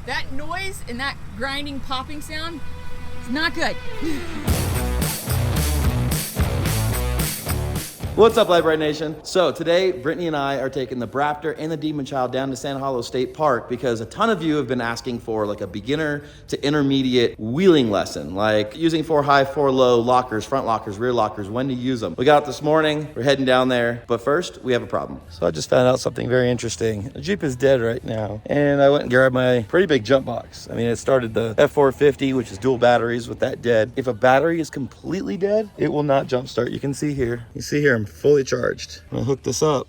That noise and that grinding, popping sound is not good. What's up, Brite Nation? So today, Brittany and I are taking the Raptor and the Demon Child down to Sand Hollow State Park because a ton of you have been asking for like a beginner to intermediate wheeling lesson, like using 4 high, 4 low lockers, front lockers, rear lockers, when to use them. We got up this morning, we're heading down there, but first we have a problem. So I just found out something very interesting. The Jeep is dead right now, and I went and grabbed my pretty big jump box. I mean, it started the F450, which is dual batteries with that dead. If a battery is completely dead, it will not jump start. You can see here, I'm fully charged. I'm gonna hook this up.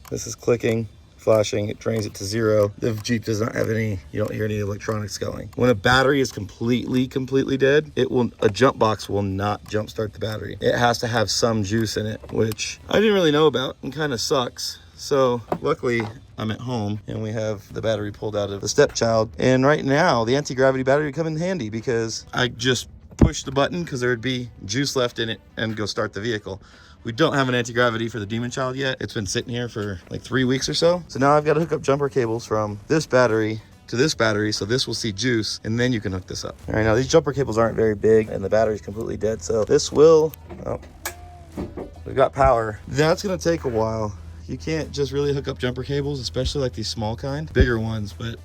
This is clicking, flashing, it drains it to 0. The Jeep does not have any, you don't hear any electronics going. When a battery is completely dead, a jump box will not jump start the battery. It has to have some juice in it, which I didn't really know about and kind of sucks. So luckily I'm at home and we have the battery pulled out of the stepchild. And right now the anti-gravity battery would come in handy because I just push the button because there would be juice left in it and go start the vehicle. We don't have an anti-gravity for the Demon Child yet. It's been sitting here for like 3 weeks or so. So now I've got to hook up jumper cables from this battery to this battery, so this will see juice, and then you can hook this up. All right, now these jumper cables aren't very big, and the battery's completely dead, so this will, oh, we've got power. That's gonna take a while. You can't just really hook up jumper cables, especially like these small kind, bigger ones, but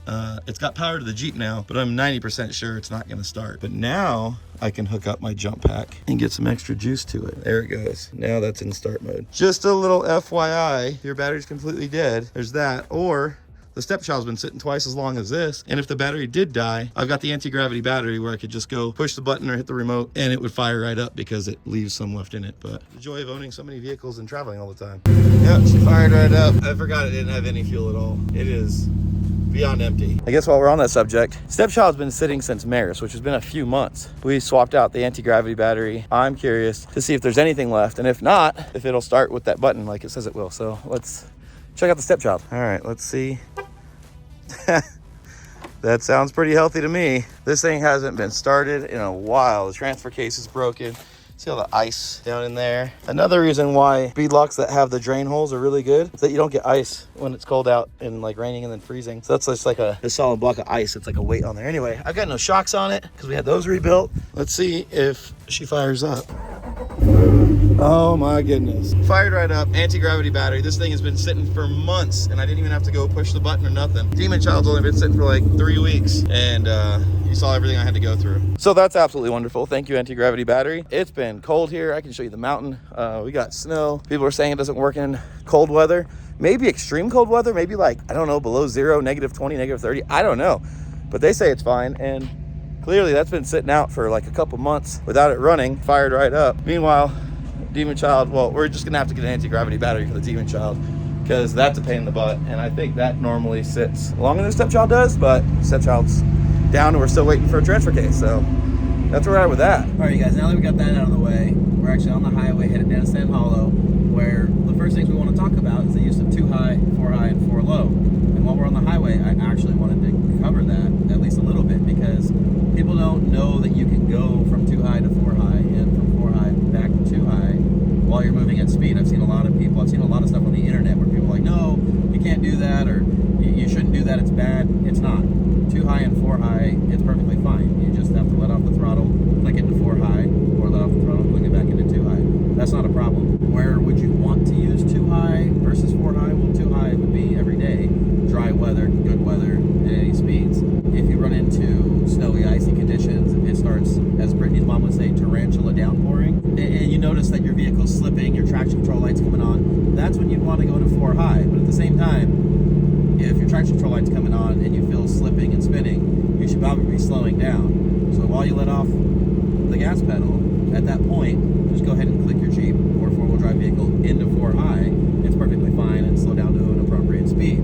it's got power to the Jeep now, but I'm 90% sure it's not gonna start. But now I can hook up my jump pack and get some extra juice to it. There it goes. Now that's in start mode. Just a little FYI, if your battery's completely dead, there's that, or the stepchild's been sitting twice as long as this, and if the battery did die, I've got the anti-gravity battery where I could just go push the button or hit the remote and it would fire right up because it leaves some left in it. But the joy of owning so many vehicles and traveling all the time. Yeah, she fired right up. I forgot it didn't have any fuel at all. It is beyond empty. I guess while we're on that subject, stepchild's been sitting since Maris, which has been a few months. We swapped out the anti-gravity battery. I'm curious to see if there's anything left, and if not, if it'll start with that button like it says it will. So let's check out the stepchild. All right, let's see. That sounds pretty healthy to me. This thing hasn't been started in a while. The transfer case is broken. See all the ice down in there. Another reason why beadlocks that have the drain holes are really good is that you don't get ice when it's cold out and like raining and then freezing. So that's just like a solid block of ice. It's like a weight on there. Anyway, I've got no shocks on it because we had those rebuilt. Let's see if she fires up. Oh my goodness. Fired right up, anti-gravity battery. This thing has been sitting for months and I didn't even have to go push the button or nothing. Demon Child's only been sitting for like 3 weeks and you saw everything I had to go through. So that's absolutely wonderful. Thank you, anti-gravity battery. It's been cold here. I can show you the mountain. We got snow. People are saying it doesn't work in cold weather. Maybe extreme cold weather, maybe like, I don't know, below 0, -20, -30. I don't know, but they say it's fine. And clearly that's been sitting out for like a couple months without it running, fired right up. Meanwhile, Demon Child, well, we're just gonna have to get an anti-gravity battery for the Demon Child because that's a pain in the butt. And I think that normally sits longer than Stepchild does, but Stepchild's down and we're still waiting for a transfer case. So that's where we're at with that. All right, you guys, now that we got that out of the way, we're actually on the highway headed down to Sand Hollow, where the first things we want to talk about is the use of 2 high, 4 high, and 4 low. And while we're on the highway, I actually wanted to cover that at least a little bit because people don't know that you can go from 2 high to 4 high and from 4 high back to 2 high while you're moving at speed. I've seen a lot of stuff on the internet where people are like, no, you can't do that, or you shouldn't do that, it's bad. It's not. 2 high and 4 high, it's perfectly fine. You just have to let off the throttle, click into 4 high, or let off the throttle, click it back into 2 high. That's not a problem. Where would you want to use 2 high versus 4 high? Well, 2 high would be every day, dry weather, good weather, at any speeds. If you run into snowy, icy conditions, it starts, as Brittany's mom would say, tarantula downpouring, and you notice that your vehicle's slipping, your traction control light's coming on, that's when you'd want to go to 4 high. But at the same time, if your traction control light's coming on and you feel slipping and spinning, you should probably be slowing down. So while you let off the gas pedal, at that point, just go ahead and click your Jeep or 4-wheel drive vehicle into 4 high. It's perfectly fine, and slow down to an appropriate speed.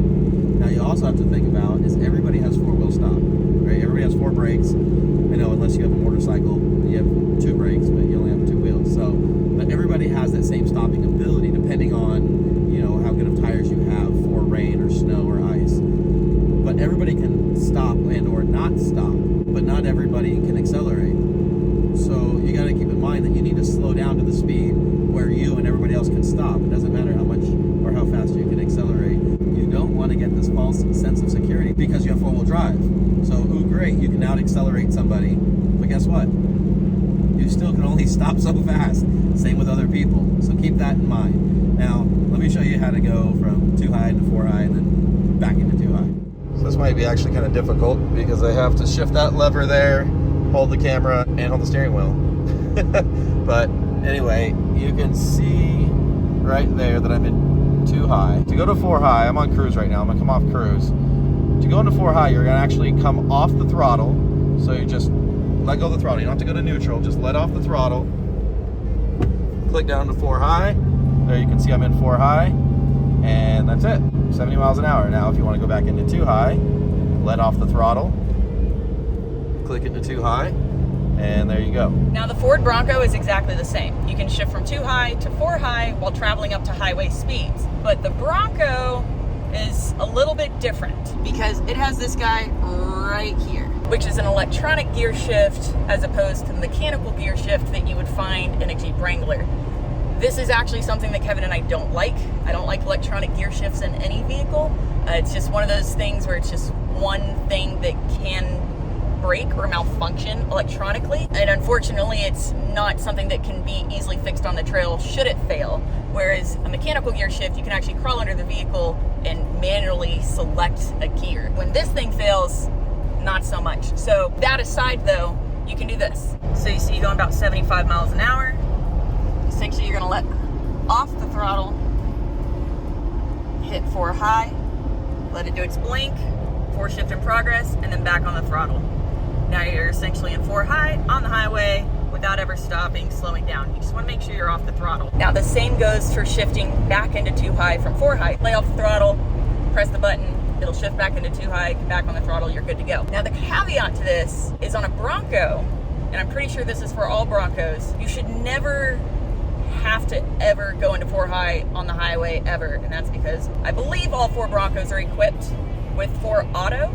Now you also have to think about is everybody has 4-wheel stop, right? Everybody has 4 brakes. I know unless you have a motorcycle, you have 2 brakes, but you only have 2 wheels. So, but everybody has that same stopping ability depending on, you know, how good of tires you have for rain or snow or ice. But everybody can stop and or not stop, but not everybody can accelerate. So you got to keep in mind that you need to slow down to the speed where you and everybody else can stop. It doesn't matter how much or how fast you can accelerate. You don't want to get this false sense of security because you have four-wheel drive. So, ooh, great, you can now accelerate somebody. But guess what? You still can only stop so fast. Same with other people. So keep that in mind. Now, let me show you how to go from 2 high to 4 high and then back into 2 high. So this might be actually kind of difficult because I have to shift that lever there, hold the camera, and hold the steering wheel. But anyway, you can see right there that I'm in 2 high. To go to 4 high, I'm on cruise right now. I'm gonna come off cruise. To go into 4 high, you're gonna actually come off the throttle. So you just let go of the throttle. You don't have to go to neutral. Just let off the throttle. Click down to 4 high. There you can see I'm in 4 high. And that's it. 70 miles an hour. Now if you want to go back into 2 high, let off the throttle. Click into 2 high. And there you go. Now the Ford Bronco is exactly the same. You can shift from 2 high to 4 high while traveling up to highway speeds. But the Bronco is a little bit different because it has this guy right here, which is an electronic gear shift as opposed to the mechanical gear shift that you would find in a Jeep Wrangler. This is actually something that Kevin and I don't like. I don't like electronic gear shifts in any vehicle. It's just one of those things where it's just one thing that can break or malfunction electronically. And unfortunately, it's not something that can be easily fixed on the trail should it fail. Whereas a mechanical gear shift, you can actually crawl under the vehicle and manually select a gear. When this thing fails, not so much. So that aside though, you can do this. So you see going about 75 miles an hour. Essentially you're gonna let off the throttle, hit 4 high, let it do its blink, 4 shift in progress, and then back on the throttle. Now you're essentially in 4 high on the highway without ever stopping, slowing down. You just wanna make sure you're off the throttle. Now the same goes for shifting back into 2 high from 4 high. Lay off the throttle, press the button, it'll shift back into 2 high, back on the throttle, you're good to go. Now the caveat to this is on a Bronco, and I'm pretty sure this is for all Broncos, you should never have to ever go into 4 high on the highway ever. And that's because I believe all 4 Broncos are equipped with 4 auto.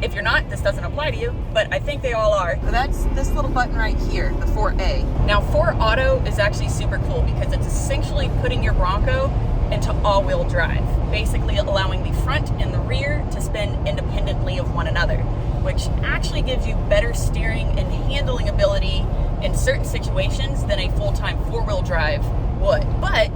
If you're not, this doesn't apply to you, but I think they all are. So that's this little button right here, the 4A. Now 4 auto is actually super cool because it's essentially putting your Bronco into all-wheel drive, basically allowing the front and the rear to spin independently of one another, which actually gives you better steering and handling ability in certain situations than a full-time 4-wheel drive would. But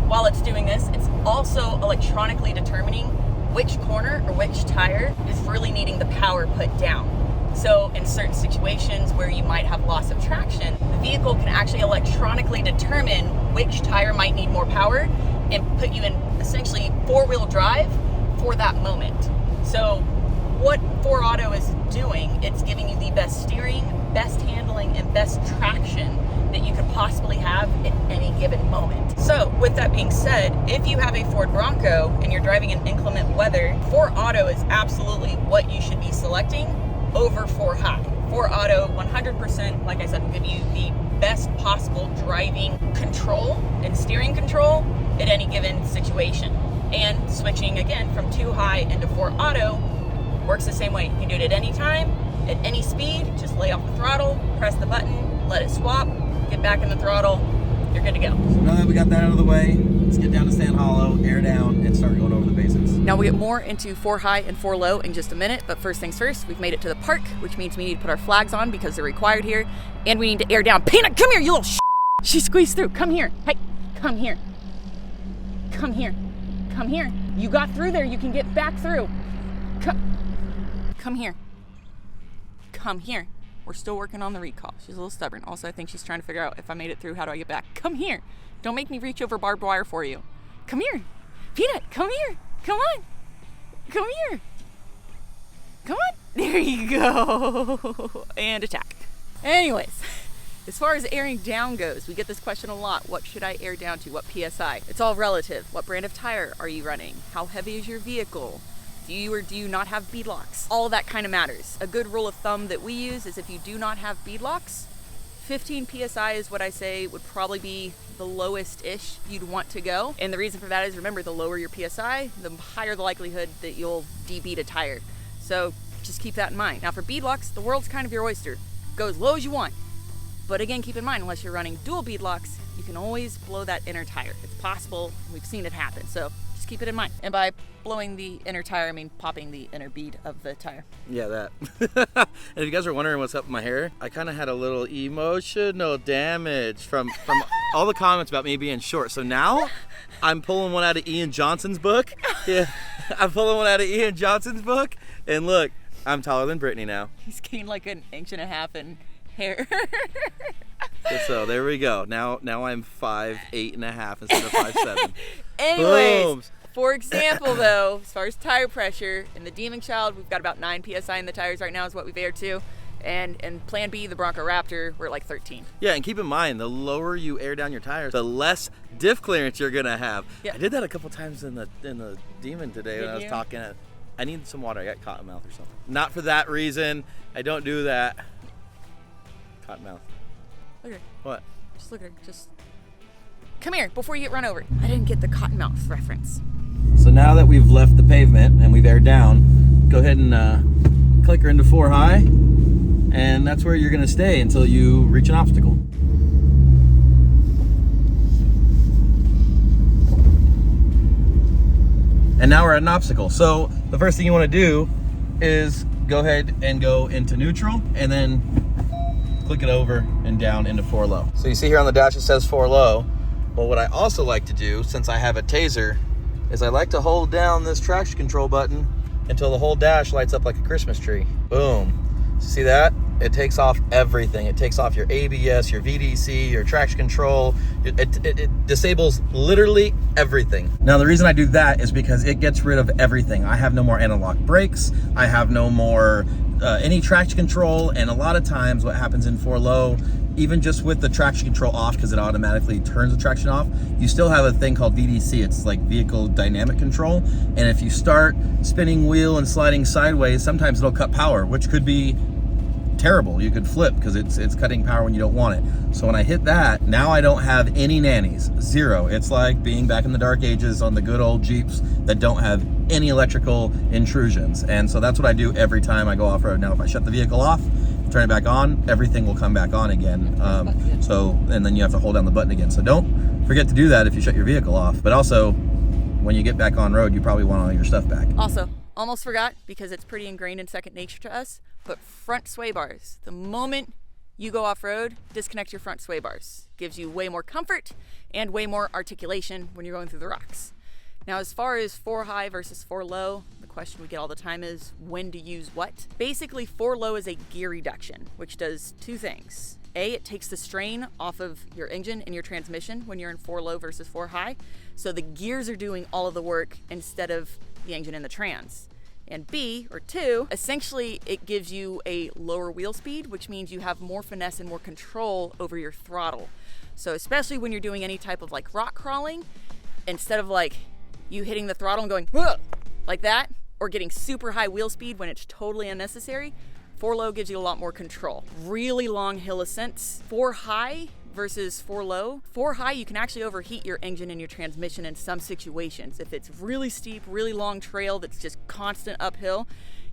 while it's doing this, it's also electronically determining which corner or which tire is really needing the power put down. So in certain situations where you might have loss of traction, the vehicle can actually electronically determine which tire might need more power and put you in essentially 4-wheel drive for that moment. So what 4 Auto is doing, it's giving you the best steering, best handling, and best traction that you could possibly have at any given moment. So with that being said, if you have a Ford Bronco and you're driving in inclement weather, 4 Auto is absolutely what you should be selecting over 4 High. 4 Auto 100%, like I said, will give you the best possible driving control and steering control at any given situation. And switching again from 2 High into 4 Auto works the same way. You can do it at any time, at any speed. Just lay off the throttle, press the button, let it swap, get back in the throttle, you're good to go. So now that we got that out of the way, let's get down to Sand Hollow, air down, and start going over the basics. Now we'll get more into 4 High and 4 Low in just a minute, but first things first, we've made it to the park, which means we need to put our flags on because they're required here, and we need to air down. Peanut, come here, you little sh**. She squeezed through. Come here. Hey, come here. Come here. Come here. You got through there. You can get back through. Come here. Come here. We're still working on the recall. She's a little stubborn. Also, I think she's trying to figure out if I made it through, how do I get back? Come here. Don't make me reach over barbed wire for you. Come here. Peanut, come here. Come on. Come here. Come on. There you go. And attack. Anyways, as far as airing down goes, we get this question a lot. What should I air down to? What PSI? It's all relative. What brand of tire are you running? How heavy is your vehicle? Do you or do you not have beadlocks? All of that kind of matters. A good rule of thumb that we use is if you do not have beadlocks, 15 PSI is what I say would probably be the lowest-ish you'd want to go. And the reason for that is, remember, the lower your PSI, the higher the likelihood that you'll debead a tire. So just keep that in mind. Now for beadlocks, the world's kind of your oyster. Go as low as you want. But again, keep in mind, unless you're running dual beadlocks, you can always blow that inner tire. It's possible. We've seen it happen. So Just keep it in mind. And by blowing the inner tire, I mean popping the inner bead of the tire. Yeah, that. And if you guys are wondering what's up with my hair, I kind of had a little emotional damage from all the comments about me being short. So now I'm pulling one out of Ian Johnson's book. Yeah, I'm pulling one out of Ian Johnson's book. And look, I'm taller than Brittany now. He's gained like an inch and a half in hair. So there we go. Now I'm 5'8.5" instead of 5'7". Anyways, Boom. for example, though, as far as tire pressure, in the Demon Child, we've got about 9 PSI in the tires right now is what we've aired to. And in Plan B, the Bronco Raptor, we're like 13. Yeah, and keep in mind, the lower you air down your tires, the less diff clearance you're gonna have. Yeah. I did that a couple times in the Demon today when I was talking. I need some water. I got cotton mouth or something. Not for that reason. I don't do that. Cotton mouth. Look at her. What? Just look at her. Just come here before you get run over. I didn't get the cottonmouth reference. So now that we've left the pavement and we've aired down, go ahead and click her into 4 high, and that's where you're gonna stay until you reach an obstacle. And now we're at an obstacle. So the first thing you wanna do is go ahead and go into neutral, and then click it over and down into 4 low. So you see here on the dash it says 4 low. Well, what I also like to do, since I have a taser, is I like to hold down this traction control button until the whole dash lights up like a Christmas tree. Boom. See that? It takes off everything. It takes off your ABS, your VDC, your traction control. It disables literally everything. Now, the reason I do that is because it gets rid of everything. I have no more analog brakes. I have no more any traction control. And a lot of times what happens in 4 low, even just with the traction control off, because it automatically turns the traction off, you still have a thing called VDC. It's like vehicle dynamic control. And if you start spinning wheel and sliding sideways, sometimes it'll cut power, which could be terrible. You could flip because it's cutting power when you don't want it. So when I hit that, now I don't have any nannies. Zero. It's like being back in the dark ages on the good old Jeeps that don't have any electrical intrusions. And so that's what I do every time I go off-road. Now if I shut the vehicle off, turn it back on, everything will come back on again. And then you have to hold down the button again. So don't forget to do that if you shut your vehicle off. But also, when you get back on road, you probably want all your stuff back. Also, almost forgot, because it's pretty ingrained in second nature to us, but front sway bars. The moment you go off-road, disconnect your front sway bars. Gives you way more comfort and way more articulation when you're going through the rocks. Now, as far as 4 high versus 4 low, the question we get all the time is when to use what? Basically, 4 low is a gear reduction, which does 2 things. A, it takes the strain off of your engine and your transmission when you're in 4 low versus 4 high. So the gears are doing all of the work instead of the engine and the trans. And B, or 2, essentially it gives you a lower wheel speed, which means you have more finesse and more control over your throttle. So especially when you're doing any type of like rock crawling, instead of like you hitting the throttle and going like that, or getting super high wheel speed when it's totally unnecessary, 4 low gives you a lot more control. Really long hill ascents. 4 high versus 4 low. 4 high, you can actually overheat your engine and your transmission in some situations. If it's really steep, really long trail that's just constant uphill,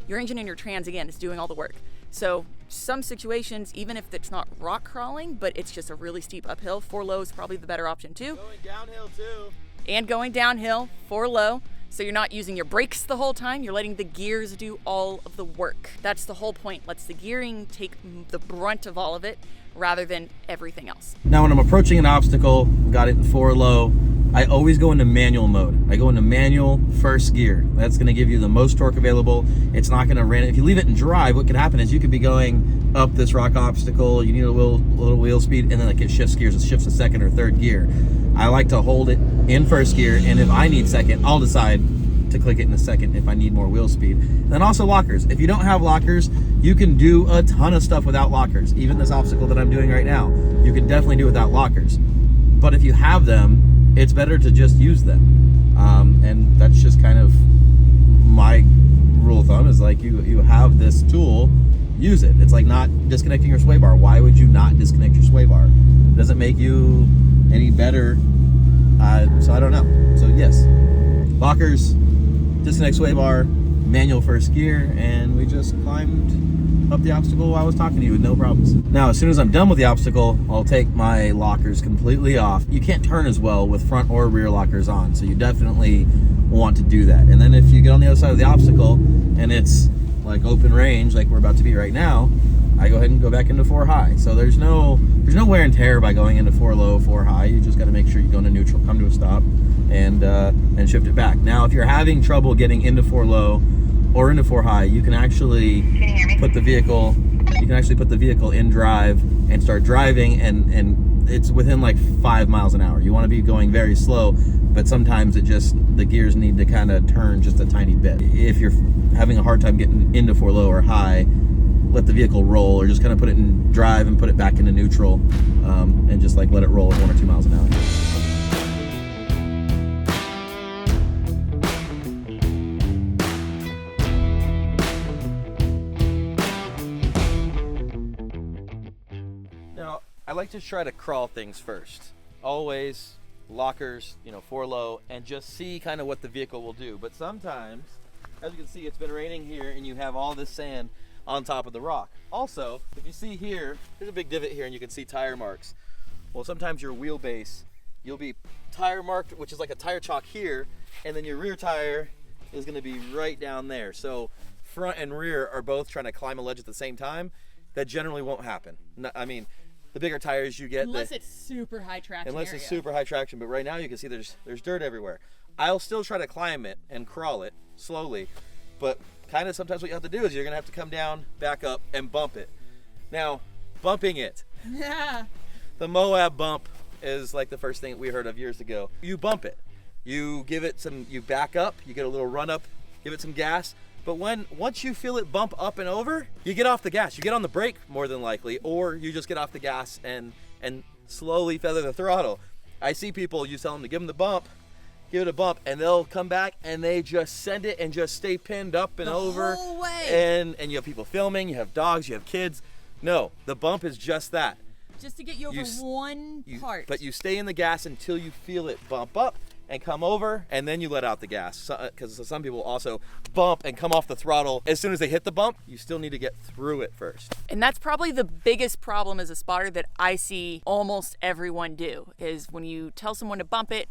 your engine and your trans, again, is doing all the work. So some situations, even if it's not rock crawling, but it's just a really steep uphill, 4 low is probably the better option too. Going downhill too. And going downhill, 4 low. So you're not using your brakes the whole time, you're letting the gears do all of the work. That's the whole point. Lets the gearing take the brunt of all of it rather than everything else. Now when I'm approaching an obstacle, got it in 4 low, I always go into manual mode. I go into manual first gear. That's gonna give you the most torque available. It's not gonna run. If you leave it in drive, what could happen is you could be going up this rock obstacle, you need a little wheel speed, and then like it shifts gears, it shifts to 2nd or 3rd gear. I like to hold it in 1st gear, and if I need 2nd, I'll decide to click it in a 2nd if I need more wheel speed. And then also lockers. If you don't have lockers, you can do a ton of stuff without lockers. Even this obstacle that I'm doing right now, you can definitely do without lockers. But if you have them, it's better to just use them. And that's just kind of my rule of thumb, is like you have this tool, use it. It's like not disconnecting your sway bar. Why would you not disconnect your sway bar? It doesn't make you any better. So I don't know. So yes, lockers, disconnect sway bar, manual 1st gear, and we just climbed up the obstacle while I was talking to you with no problems. Now, as soon as I'm done with the obstacle, I'll take my lockers completely off. You can't turn as well with front or rear lockers on, so you definitely want to do that. And then if you get on the other side of the obstacle and it's like open range, like we're about to be right now, I go ahead and go back into 4 high. So there's no wear and tear by going into 4 low, 4 high. You just got to make sure you go into neutral, come to a stop, and shift it back. Now, if you're having trouble getting into 4 low or into 4 high, you can actually put the vehicle in drive and start driving, and it's within like 5 miles an hour. You want to be going very slow, but sometimes the gears need to kind of turn just a tiny bit. If you're having a hard time getting into 4 low or high, let the vehicle roll, or just kind of put it in drive and put it back into neutral, and just like let it roll at 1 or 2 miles an hour. Now, I like to try to crawl things first. Always lockers, 4 low, and just see kind of what the vehicle will do. But sometimes, as you can see, it's been raining here and you have all this sand on top of the rock. Also, if you see here, there's a big divot here and you can see tire marks. Well, sometimes your wheelbase, you'll be tire marked, which is like a tire chalk here, and then your rear tire is gonna be right down there. So front and rear are both trying to climb a ledge at the same time. That generally won't happen. I mean, the bigger tires you get, unless it's super high traction. Unless it's super high traction, but right now you can see there's dirt everywhere. I'll still try to climb it and crawl it slowly, but kind of sometimes what you have to do is you're gonna have to come down, back up, and bump it. Now, bumping it. Yeah. The Moab bump is like the first thing that we heard of years ago. You bump it. You give it some, you back up, you get a little run up, give it some gas. But once you feel it bump up and over, you get off the gas. You get on the brake more than likely, or you just get off the gas and slowly feather the throttle. I see people, you tell them to give them the bump, give it a bump, and they'll come back and they just send it and just stay pinned up and over. The whole way. And you have people filming, you have dogs, you have kids. No, the bump is just that. Just to get you over one part. But you stay in the gas until you feel it bump up and come over, and then you let out the gas. Because some people also bump and come off the throttle. As soon as they hit the bump, you still need to get through it first. And that's probably the biggest problem as a spotter that I see almost everyone do, is when you tell someone to bump it,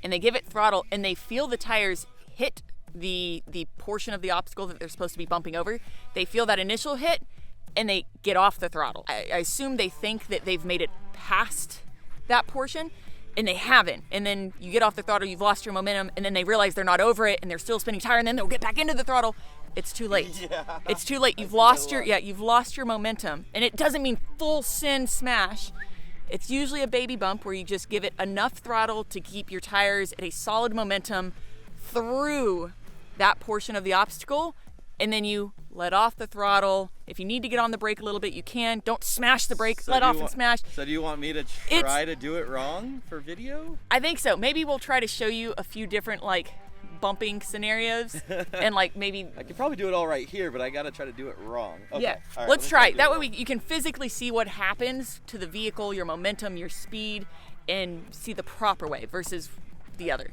and they give it throttle, and they feel the tires hit the portion of the obstacle that they're supposed to be bumping over. They feel that initial hit, and they get off the throttle. I assume they think that they've made it past that portion, and they haven't. And then you get off the throttle, you've lost your momentum, and then they realize they're not over it, and they're still spinning tire, and then they'll get back into the throttle. It's too late. Yeah. It's too late. You've lost your momentum, and it doesn't mean full send smash. It's usually a baby bump where you just give it enough throttle to keep your tires at a solid momentum through that portion of the obstacle, and then you let off the throttle. If you need to get on the brake a little bit, you can. Don't smash the brake, let off and smash. So do you want me to try to do it wrong for video? I think so. Maybe we'll try to show you a few different bumping scenarios and maybe I could probably do it all right here, but I gotta try to do it wrong. Okay. Yeah, right, let's try it. That way you can physically see what happens to the vehicle, your momentum, your speed, and see the proper way versus the other.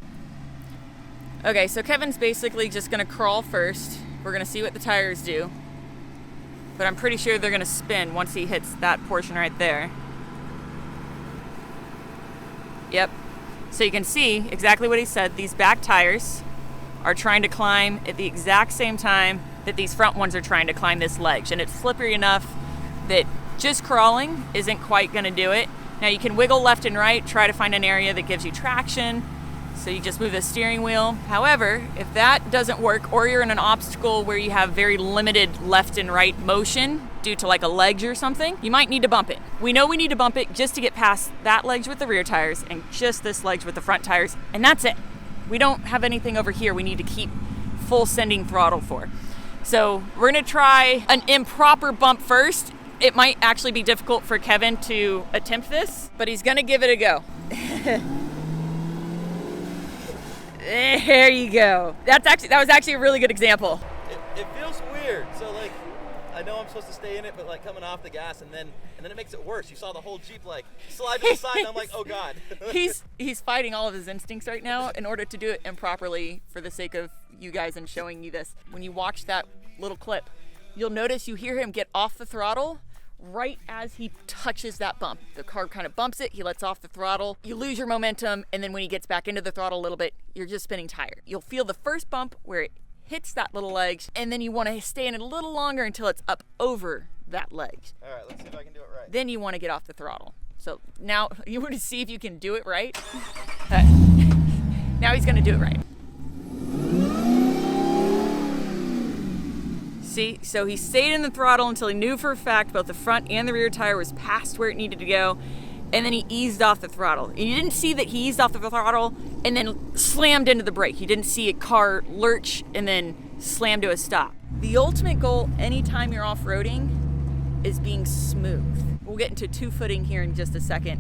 Okay, so Kevin's basically just gonna crawl first. We're gonna see what the tires do, but I'm pretty sure they're gonna spin once he hits that portion right there. Yep. So you can see exactly what he said. These back tires are trying to climb at the exact same time that these front ones are trying to climb this ledge. And it's slippery enough that just crawling isn't quite gonna do it. Now you can wiggle left and right, try to find an area that gives you traction. So you just move the steering wheel. However, if that doesn't work, or you're in an obstacle where you have very limited left and right motion due to a ledge or something, you might need to bump it. We know we need to bump it just to get past that ledge with the rear tires and just this ledge with the front tires, and that's it. We don't have anything over here we need to keep full sending throttle for. So we're gonna try an improper bump first. It might actually be difficult for Kevin to attempt this, but he's gonna give it a go. There you go. That was actually a really good example. It feels weird. So I know I'm supposed to stay in it, but coming off the gas and then it makes it worse. You saw the whole Jeep slide to the side, and I'm like, oh God. He's fighting all of his instincts right now in order to do it improperly for the sake of you guys and showing you this. When you watch that little clip, you'll notice you hear him get off the throttle right as he touches that bump. The car kind of bumps it, he lets off the throttle, you lose your momentum, and then when he gets back into the throttle a little bit, you're just spinning tire. You'll feel the first bump where it hits that little ledge, and then you want to stay in it a little longer until it's up over that ledge. All right, let's see if I can do it right. Then you want to get off the throttle. So now you want to see if you can do it right. Now he's going to do it right. See, so he stayed in the throttle until he knew for a fact both the front and the rear tire was past where it needed to go, and then he eased off the throttle. And you didn't see that he eased off the throttle and then slammed into the brake. You didn't see a car lurch and then slam to a stop. The ultimate goal anytime you're off-roading is being smooth. We'll get into two-footing here in just a second,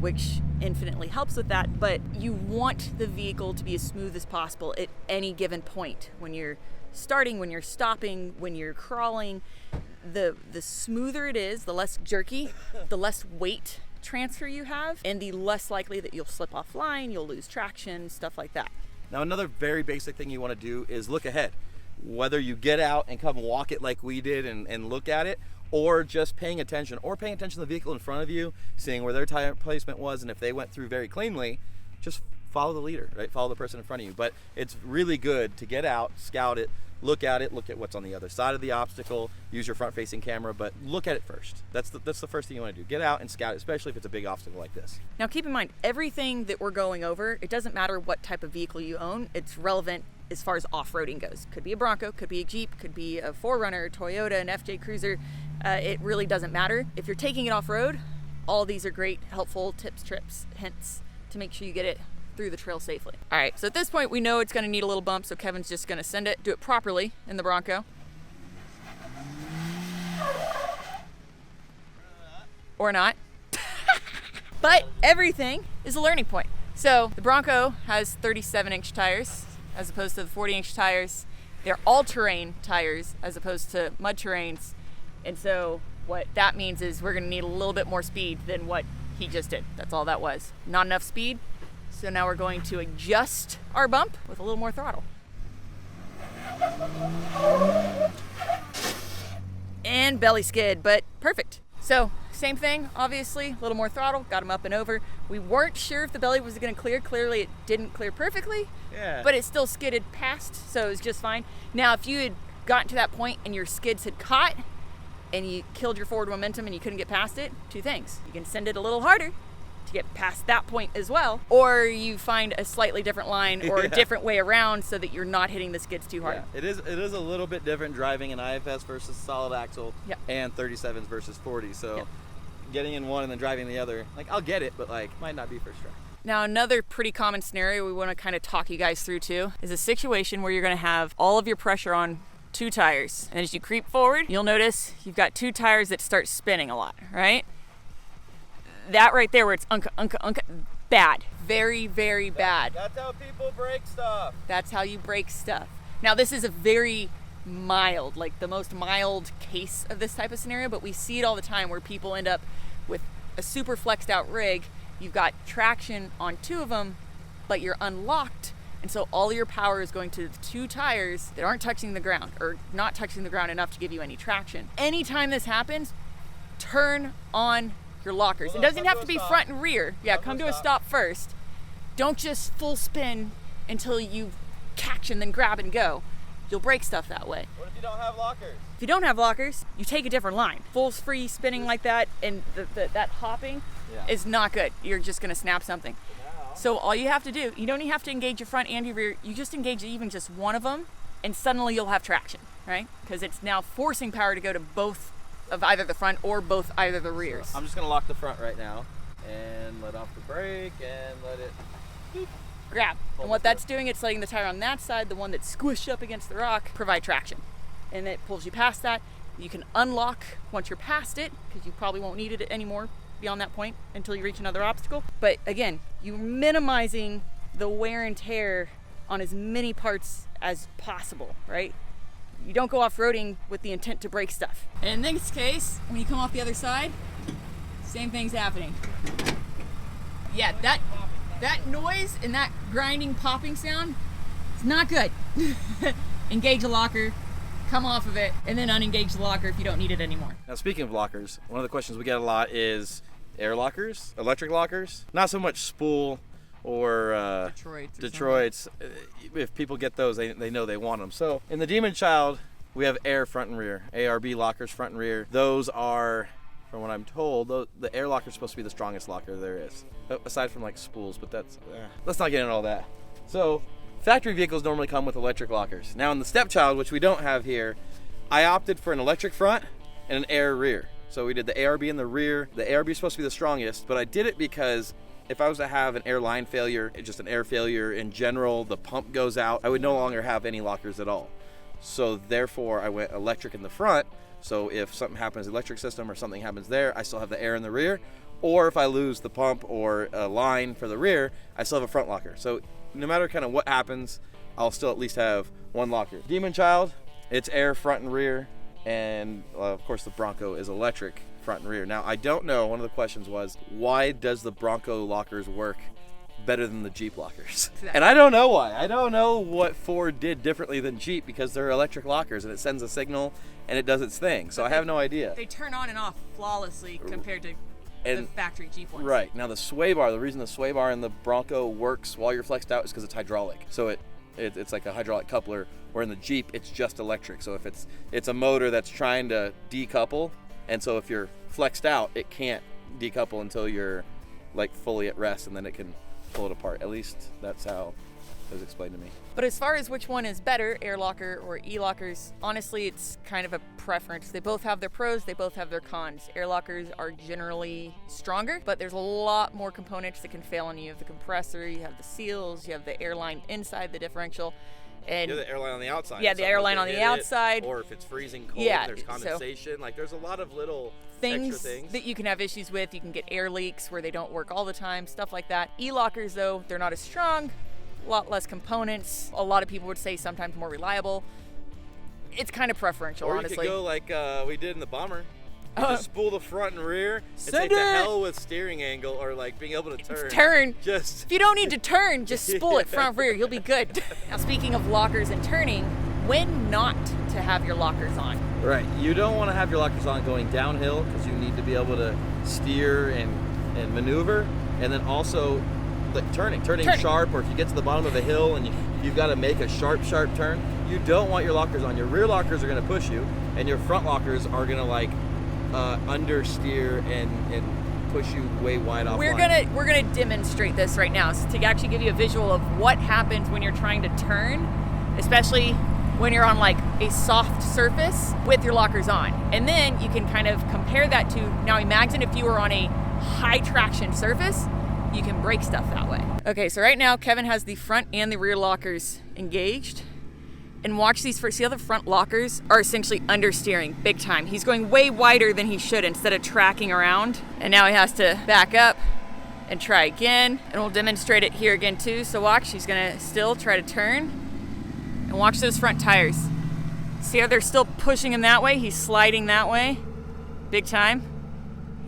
which infinitely helps with that, but you want the vehicle to be as smooth as possible at any given point. When you're starting, when you're stopping, when you're crawling, the smoother it is, the less jerky, the less weight transfer you have, and the less likely that you'll slip offline, you'll lose traction, stuff like that. Now, another very basic thing you want to do is look ahead. Whether you get out and come walk it like we did and look at it, or just paying attention to the vehicle in front of you, seeing where their tire placement was, and if they went through very cleanly, just follow the leader, right? Follow the person in front of you. But it's really good to get out, scout it, look at what's on the other side of the obstacle, use your front-facing camera, but look at it first. That's the first thing you want to do. Get out and scout it, especially if it's a big obstacle like this. Now keep in mind, everything that we're going over, it doesn't matter what type of vehicle you own, it's relevant as far as off-roading goes. Could be a Bronco, could be a Jeep, could be a 4Runner, Toyota, an FJ Cruiser. It really doesn't matter. If you're taking it off-road, all these are great, helpful tips, trips, hints to make sure you get it through the trail safely. All right, so at this point we know it's gonna need a little bump, so Kevin's just gonna send it, do it properly in the Bronco. Or not. But everything is a learning point. So the Bronco has 37-inch tires as opposed to the 40-inch tires. They're all-terrain tires as opposed to mud terrains. And so what that means is we're gonna need a little bit more speed than what he just did. That's all that was. Not enough speed. So now we're going to adjust our bump with a little more throttle. And belly skid, but perfect. So same thing, obviously, a little more throttle, got him up and over. We weren't sure if the belly was gonna clear. Clearly it didn't clear perfectly, but it still skidded past, so it was just fine. Now, if you had gotten to that point and your skids had caught and you killed your forward momentum and you couldn't get past it, two things. You can send it a little harder to get past that point as well, or you find a slightly different line or a different way around so that you're not hitting the skids too hard. It is a little bit different driving an IFS versus solid axle and 37s versus 40s. So getting in one and then driving the other, like, I'll get it, but like might not be first try. Now, another pretty common scenario we want to kind of talk you guys through too is a situation where you're going to have all of your pressure on two tires, and as you creep forward, you'll notice you've got two tires that start spinning a lot, right? That right there where it's unka, bad. Very, very bad. That's how people break stuff. That's how you break stuff. Now, this is a very mild, like the most mild case of this type of scenario, but we see it all the time where people end up with a super flexed out rig. You've got traction on two of them, but you're unlocked, and so all your power is going to the two tires that aren't touching the ground or not touching the ground enough to give you any traction. Anytime this happens, turn on your lockers. It doesn't have to be front and rear. Come to a stop first. Don't just full spin until you catch and then grab and go. You'll break stuff that way. What if you don't have lockers? If you don't have lockers, you take a different line. Full free spinning like that and that hopping is not good. You're just gonna snap something. So all you have to do, you don't even have to engage your front and your rear. You just engage even just one of them and suddenly you'll have traction, right? Because it's now forcing power to go to both of either the front or both either the rears. So I'm just gonna lock the front right now and let off the brake and let it grab. And what that's doing, it's letting the tire on that side, the one that's squished up against the rock, provide traction. And it pulls you past that. You can unlock once you're past it, because you probably won't need it anymore beyond that point until you reach another obstacle. But again, you're minimizing the wear and tear on as many parts as possible, right? You don't go off-roading with the intent to break stuff. And in this case, when you come off the other side, same thing's happening. Yeah, that noise and that grinding, popping sound is not good. Engage a locker, come off of it, and then unengage the locker if you don't need it anymore. Now, speaking of lockers, one of the questions we get a lot is air lockers, electric lockers. Not so much spool or Detroit's. If people get those, they know they want them. So in the Demon Child, we have air front and rear, ARB lockers front and rear. Those are, from what I'm told, the air locker is supposed to be the strongest locker there is, aside from like spools, but let's not get into all that. So factory vehicles normally come with electric lockers. Now in the Stepchild, which we don't have here, I opted for an electric front and an air rear. So we did the ARB in the rear. The ARB is supposed to be the strongest, but I did it because if I was to have an air line failure, just an air failure in general, the pump goes out, I would no longer have any lockers at all. So therefore I went electric in the front. So if something happens in the electric system or something happens there, I still have the air in the rear. Or if I lose the pump or a line for the rear, I still have a front locker. So no matter kind of what happens, I'll still at least have one locker. Demon Child, it's air front and rear. And of course the Bronco is electric front and rear. Now I don't know, one of the questions was, why does the Bronco lockers work better than the Jeep lockers? And I don't know why. I don't know what Ford did differently than Jeep, because they're electric lockers and it sends a signal and it does its thing. So I have no idea. They turn on and off flawlessly compared to the factory Jeep ones. Right. Now the sway bar, the reason the sway bar in the Bronco works while you're flexed out is because it's hydraulic. So it's like a hydraulic coupler, where in the Jeep it's just electric. So if it's a motor that's trying to decouple, and so if you're flexed out, it can't decouple until you're like fully at rest, and then it can pull it apart. At least that's how it was explained to me. But as far as which one is better, air locker or e-lockers, honestly, it's kind of a preference. They both have their pros, they both have their cons. Air lockers are generally stronger, but there's a lot more components that can fail on you. You have the compressor, you have the seals, you have the airline inside the differential. And you have the airline on the outside. Yeah, the airline on the outside. Or if it's freezing cold, there's condensation. So, like there's a lot of little extra things that you can have issues with. You can get air leaks where they don't work all the time, stuff like that. E-lockers, though, they're not as strong, a lot less components. A lot of people would say sometimes more reliable. It's kind of preferential, honestly. Or you could go like we did in the Bomber. You just spool the front and rear. It's like it. the hell with steering angle or like being able to turn. If you don't need to turn, just spool it front rear. You'll be good. Now, speaking of lockers and turning, when not to have your lockers on? Right. You don't want to have your lockers on going downhill, because you need to be able to steer and maneuver, and then also turning sharp, or if you get to the bottom of a hill and you've got to make a sharp turn, you don't want your lockers on. Your rear lockers are going to push you, and your front lockers are going to like understeer and push you way wide off. We're gonna demonstrate this right now, so to actually give you a visual of what happens when you're trying to turn, especially when you're on like a soft surface with your lockers on. And then you can kind of compare that to, now imagine if you were on a high traction surface, you can break stuff that way. Okay, so right now Kevin has the front and the rear lockers engaged. And watch these first. See how the front lockers are essentially understeering big time. He's going way wider than he should instead of tracking around. And now he has to back up and try again. And we'll demonstrate it here again too. So watch, he's gonna still try to turn. And watch those front tires. See how they're still pushing him that way? He's sliding that way, big time.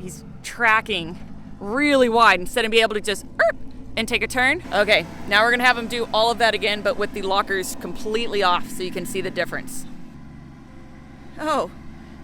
He's tracking really wide instead of being able to just and take a turn. Okay, now we're gonna have him do all of that again, but with the lockers completely off so you can see the difference. Oh,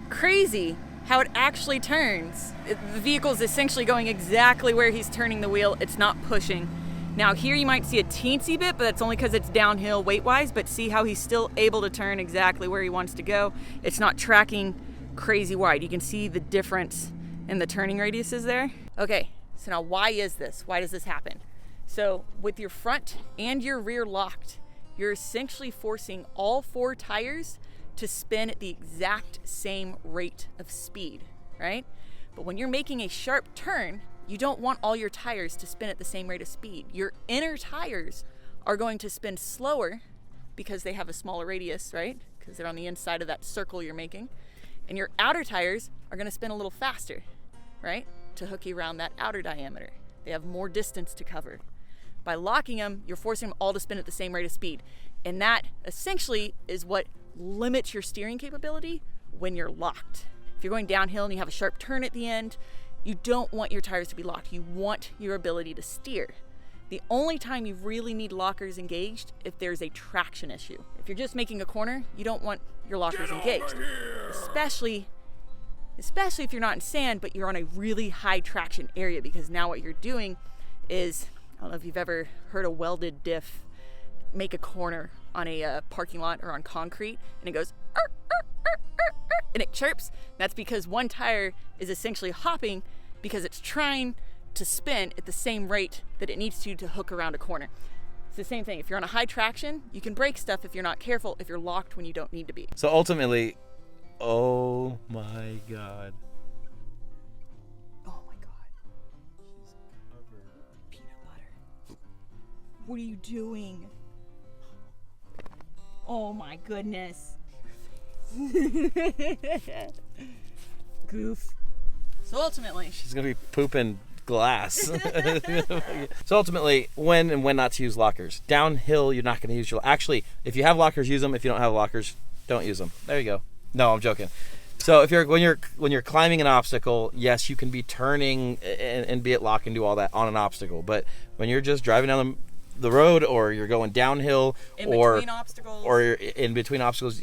crazy how it actually turns. The vehicle's essentially going exactly where he's turning the wheel. It's not pushing. Now here you might see a teensy bit, but that's only because it's downhill weight-wise, but see how he's still able to turn exactly where he wants to go. It's not tracking crazy wide. You can see the difference in the turning radiuses there. Okay, so now why is this? Why does this happen? So with your front and your rear locked, you're essentially forcing all four tires to spin at the exact same rate of speed, right? But when you're making a sharp turn, you don't want all your tires to spin at the same rate of speed. Your inner tires are going to spin slower because they have a smaller radius, right? Because they're on the inside of that circle you're making. And your outer tires are gonna spin a little faster, right? To hook you around that outer diameter. They have more distance to cover. By locking them, you're forcing them all to spin at the same rate of speed. And that essentially is what limits your steering capability when you're locked. If you're going downhill and you have a sharp turn at the end, you don't want your tires to be locked. You want your ability to steer. The only time you really need lockers engaged if there's a traction issue. If you're just making a corner, you don't want your lockers engaged. Especially if you're not in sand, but you're on a really high traction area, because now what you're doing is I don't know if you've ever heard a welded diff make a corner on a parking lot or on concrete, and it goes "Arr, arr, arr, arr, arr," and it chirps. That's because one tire is essentially hopping because it's trying to spin at the same rate that it needs to hook around a corner. It's the same thing. If you're on a high traction, you can break stuff if you're not careful, if you're locked when you don't need to be. So ultimately, oh my God. Oh my God. Peanut butter. What are you doing? Oh my goodness. Goof. So ultimately, She's gonna be pooping glass. So ultimately, when and when not to use lockers. Downhill, you're not gonna use your, actually, if you have lockers, use them. If you don't have lockers, don't use them. There you go. No, I'm joking. So if when you're climbing an obstacle, yes, you can be turning and be at lock and do all that on an obstacle. But when you're just driving down the road, or you're going downhill, or you're in between obstacles,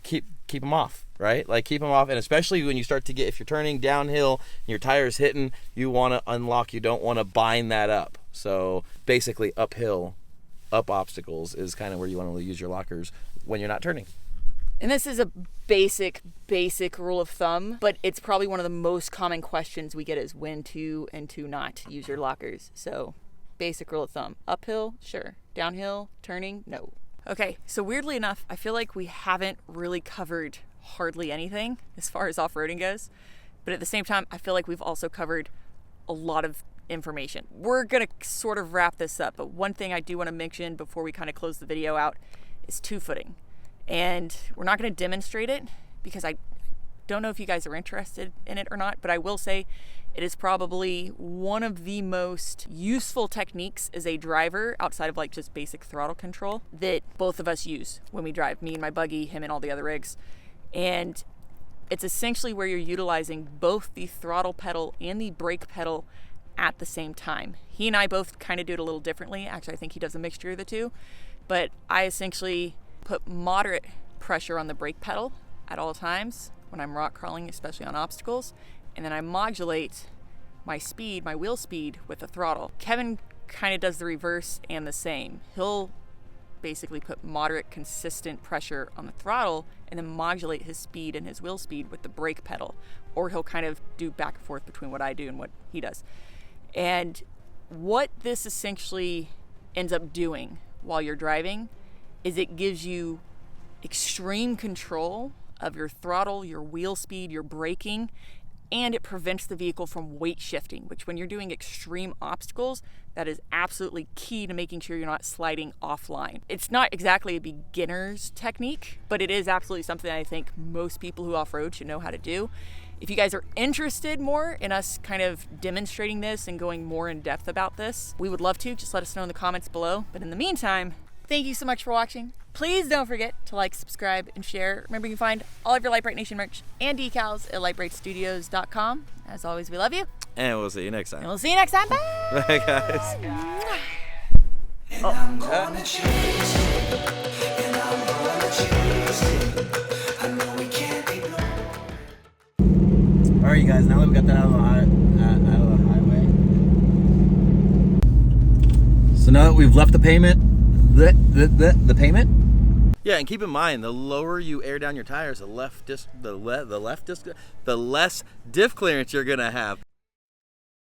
keep them off, right? Like, keep them off. And especially when you start to get, if you're turning downhill and your tire's hitting, you want to unlock. You don't want to bind that up. So basically, uphill, up obstacles is kind of where you want to use your lockers when you're not turning. And this is a basic rule of thumb, but it's probably one of the most common questions we get is when to and to not use your lockers. So basic rule of thumb: uphill, sure; downhill, turning, no. Okay, so weirdly enough, I feel like we haven't really covered hardly anything as far as off-roading goes, but at the same time, I feel like we've also covered a lot of information. We're gonna sort of wrap this up, but one thing I do want to mention before we kind of close the video out is two-footing. And we're not going to demonstrate it because I don't know if you guys are interested in it or not, but I will say it is probably one of the most useful techniques as a driver, outside of like just basic throttle control, that both of us use when we drive, me and my buggy, him and all the other rigs. And it's essentially where you're utilizing both the throttle pedal and the brake pedal at the same time. He and I both kind of do it a little differently. Actually, I think he does a mixture of the two, but I essentially put moderate pressure on the brake pedal at all times when I'm rock crawling, especially on obstacles, and then I modulate my speed, my wheel speed, with the throttle. Kevin kind of does the reverse and the same. He'll basically put moderate, consistent pressure on the throttle and then modulate his speed and his wheel speed with the brake pedal, or he'll kind of do back and forth between what I do and what he does. And what this essentially ends up doing while you're driving is it gives you extreme control of your throttle, your wheel speed, your braking, and it prevents the vehicle from weight shifting, which when you're doing extreme obstacles, that is absolutely key to making sure you're not sliding offline. It's not exactly a beginner's technique, but it is absolutely something I think most people who off-road should know how to do. If you guys are interested more in us kind of demonstrating this and going more in depth about this, we would love to. Just let us know in the comments below. But in the meantime, thank you so much for watching. Please don't forget to like, subscribe, and share. Remember, you can find all of your Lite Brite Nation merch and decals at litebritstudios.com. As always, we love you. And we'll see you next time. And we'll see you next time. Bye. Bye, guys. And I'm gonna chase it. And I'm gonna chase it. I know we can't be All right, you guys. Now that we got that out of the highway. So now that we've left the pavement, the pavement. Yeah, and keep in mind, the lower you air down your tires, the less diff clearance you're gonna have.